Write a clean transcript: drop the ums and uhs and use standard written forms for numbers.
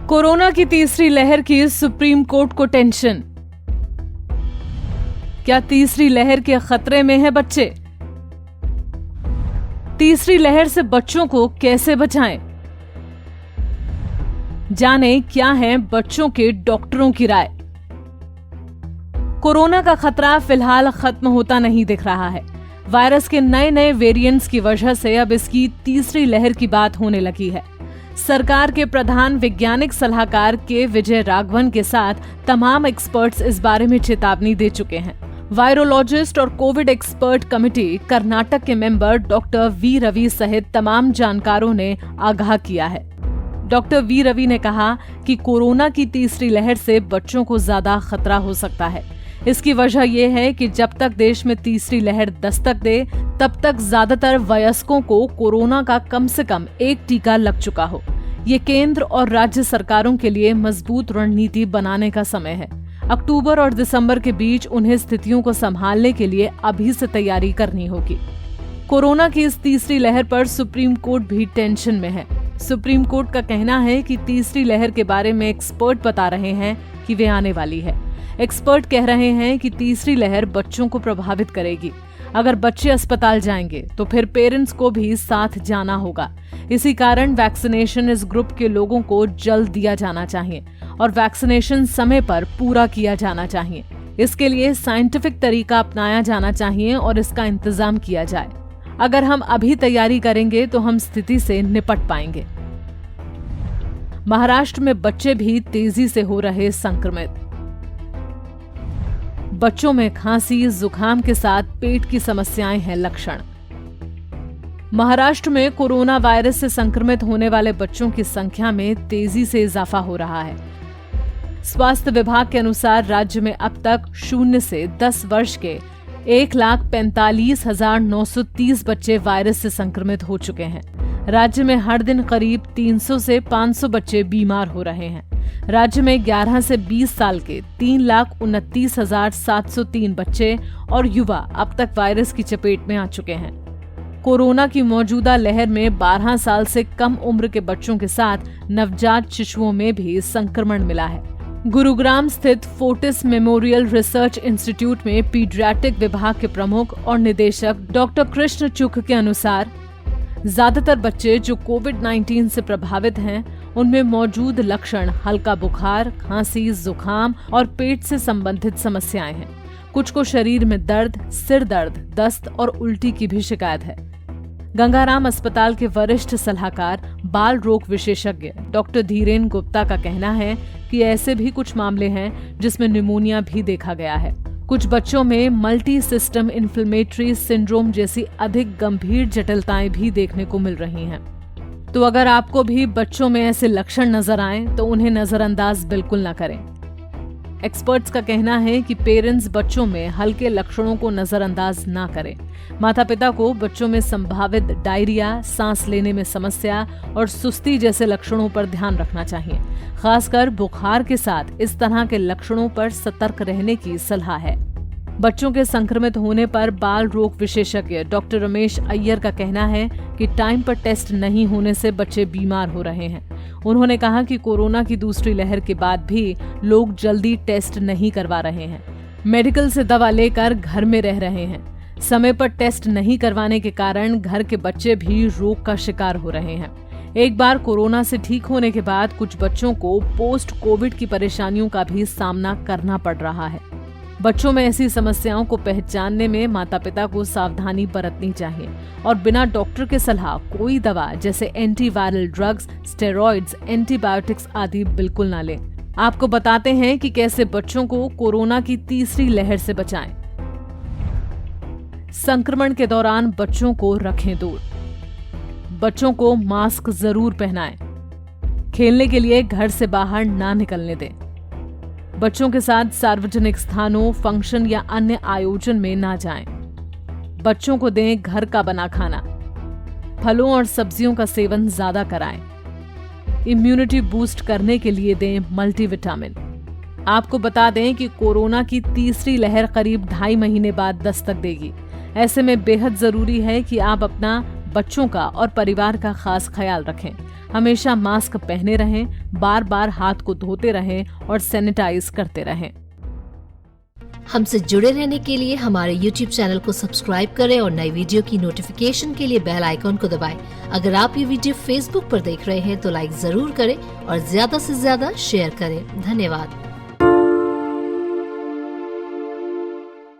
Corona की तीसरी लहर की सुप्रीम कोर्ट को टेंशन। क्या तीसरी लहर के खतरे में है बच्चे? तीसरी लहर से बच्चों को कैसे बचाएं? जानें क्या है बच्चों के डॉक्टरों की राय। कोरोना का खतरा फिलहाल खत्म होता नहीं दिख रहा है। वायरस के नए नए वेरिएंट्स की वजह से अब इसकी तीसरी लहर की बात होने लगी है। सरकार के प्रधान वैज्ञानिक सलाहकार के विजय राघवन के साथ तमाम एक्सपर्ट्स इस बारे में चेतावनी दे चुके हैं। वायरोलॉजिस्ट और कोविड एक्सपर्ट कमेटी कर्नाटक के मेंबर डॉक्टर वी रवि सहित तमाम जानकारों ने आगाह किया है। डॉक्टर वी रवि ने कहा कि कोरोना की तीसरी लहर से बच्चों को ज्यादा खतरा हो सकता है। इसकी वजह यह है कि जब तक देश में तीसरी लहर दस्तक दे तब तक ज्यादातर वयस्कों को कोरोना का कम से कम एक टीका लग चुका हो। ये केंद्र और राज्य सरकारों के लिए मजबूत रणनीति बनाने का समय है। अक्टूबर और दिसंबर के बीच उन्हें स्थितियों को संभालने के लिए अभी से तैयारी करनी होगी। कोरोना की इस तीसरी लहर पर सुप्रीम कोर्ट भी टेंशन में है। सुप्रीम कोर्ट का कहना है कि तीसरी लहर के बारे में एक्सपर्ट बता रहे हैं कि वे आने वाली है। एक्सपर्ट कह रहे हैं कि तीसरी लहर बच्चों को प्रभावित करेगी। अगर बच्चे अस्पताल जाएंगे तो फिर पेरेंट्स को भी साथ जाना होगा। इसी कारण वैक्सीनेशन इस ग्रुप के लोगों को जल्द दिया जाना चाहिए और वैक्सीनेशन समय पर पूरा किया जाना चाहिए। इसके लिए साइंटिफिक तरीका अपनाया जाना चाहिए और इसका इंतजाम किया जाए। अगर हम अभी तैयारी करेंगे तो हम स्थिति से निपट पाएंगे। महाराष्ट्र में बच्चे भी तेजी से हो रहे संक्रमित। बच्चों में खांसी, जुकाम के साथ पेट की समस्याएं हैं लक्षण। महाराष्ट्र में कोरोना वायरस से संक्रमित होने वाले बच्चों की संख्या में तेजी से इजाफा हो रहा है। स्वास्थ्य विभाग के अनुसार राज्य में अब तक 0 से 10 वर्ष के 1,45,930 बच्चे वायरस से संक्रमित हो चुके हैं। राज्य में हर दिन करीब 300 से 500 बच्चे बीमार हो रहे हैं। राज्य में 11 से 20 साल के 3,29,703 बच्चे और युवा अब तक वायरस की चपेट में आ चुके हैं। कोरोना की मौजूदा लहर में 12 साल से कम उम्र के बच्चों के साथ नवजात शिशुओं में भी संक्रमण मिला है। गुरुग्राम स्थित फोर्टिस मेमोरियल रिसर्च इंस्टीट्यूट में पीडियाट्रिक विभाग के प्रमुख और निदेशक डॉक्टर कृष्ण चुक के अनुसार ज्यादातर बच्चे जो कोविड-19 से प्रभावित हैं उनमें मौजूद लक्षण हल्का बुखार, खांसी, जुकाम और पेट से संबंधित समस्याएं हैं। कुछ को शरीर में दर्द, सिर दर्द, दस्त और उल्टी की भी शिकायत है। गंगाराम अस्पताल के वरिष्ठ सलाहकार बाल रोग विशेषज्ञ डॉक्टर धीरेन गुप्ता का कहना है कि ऐसे भी कुछ मामले हैं जिसमें निमोनिया भी देखा गया है। कुछ बच्चों में मल्टी सिस्टम इन्फ्लेमेटरी सिंड्रोम जैसी अधिक गंभीर जटिलताएं भी देखने को मिल रही हैं। तो अगर आपको भी बच्चों में ऐसे लक्षण नजर आएं तो उन्हें नजरअंदाज बिल्कुल न करें। एक्सपर्ट्स का कहना है कि पेरेंट्स बच्चों में हल्के लक्षणों को नजरअंदाज ना करें। माता पिता को बच्चों में संभावित डायरिया, सांस लेने में समस्या और सुस्ती जैसे लक्षणों पर ध्यान रखना चाहिए। खासकर बुखार के साथ इस तरह के लक्षणों पर सतर्क रहने की सलाह है। बच्चों के संक्रमित होने पर बाल रोग विशेषज्ञ डॉक्टर रमेश अय्यर का कहना है कि टाइम पर टेस्ट नहीं होने से बच्चे बीमार हो रहे हैं। उन्होंने कहा कि कोरोना की दूसरी लहर के बाद भी लोग जल्दी टेस्ट नहीं करवा रहे हैं। मेडिकल से दवा लेकर घर में रह रहे हैं। समय पर टेस्ट नहीं करवाने के कारण घर के बच्चे भी रोग का शिकार हो रहे हैं। एक बार कोरोना से ठीक होने के बाद कुछ बच्चों को पोस्ट कोविड की परेशानियों का भी सामना करना पड़ रहा है। बच्चों में ऐसी समस्याओं को पहचानने में माता पिता को सावधानी बरतनी चाहिए और बिना डॉक्टर के सलाह कोई दवा जैसे एंटीवायरल ड्रग्स, स्टेरॉइड्स, एंटीबायोटिक्स आदि बिल्कुल ना लें। आपको बताते हैं कि कैसे बच्चों को कोरोना की तीसरी लहर से बचाएं। संक्रमण के दौरान बच्चों को रखें दूर। बच्चों को मास्क जरूर पहनाएं। खेलने के लिए घर से बाहर ना निकलने दें। बच्चों के साथ सार्वजनिक स्थानों, फंक्शन या अन्य आयोजन में ना जाएं। बच्चों को दें घर का बना खाना। फलों और सब्जियों का सेवन ज्यादा कराएं। इम्यूनिटी बूस्ट करने के लिए दें मल्टीविटामिन। आपको बता दें कि कोरोना की तीसरी लहर करीब 2.5 महीने बाद दस्तक देगी। ऐसे में बेहद जरूरी है कि आप अपना बच्चों का और परिवार का खास ख्याल रखें। हमेशा मास्क पहने रहें, बार बार हाथ को धोते रहें और सैनिटाइज करते रहें। हमसे जुड़े रहने के लिए हमारे YouTube चैनल को सब्सक्राइब करें और नई वीडियो की नोटिफिकेशन के लिए बेल आइकॉन को दबाएं। अगर आप ये वीडियो Facebook पर देख रहे हैं तो लाइक जरूर करें और ज्यादा से ज्यादा शेयर करें। धन्यवाद।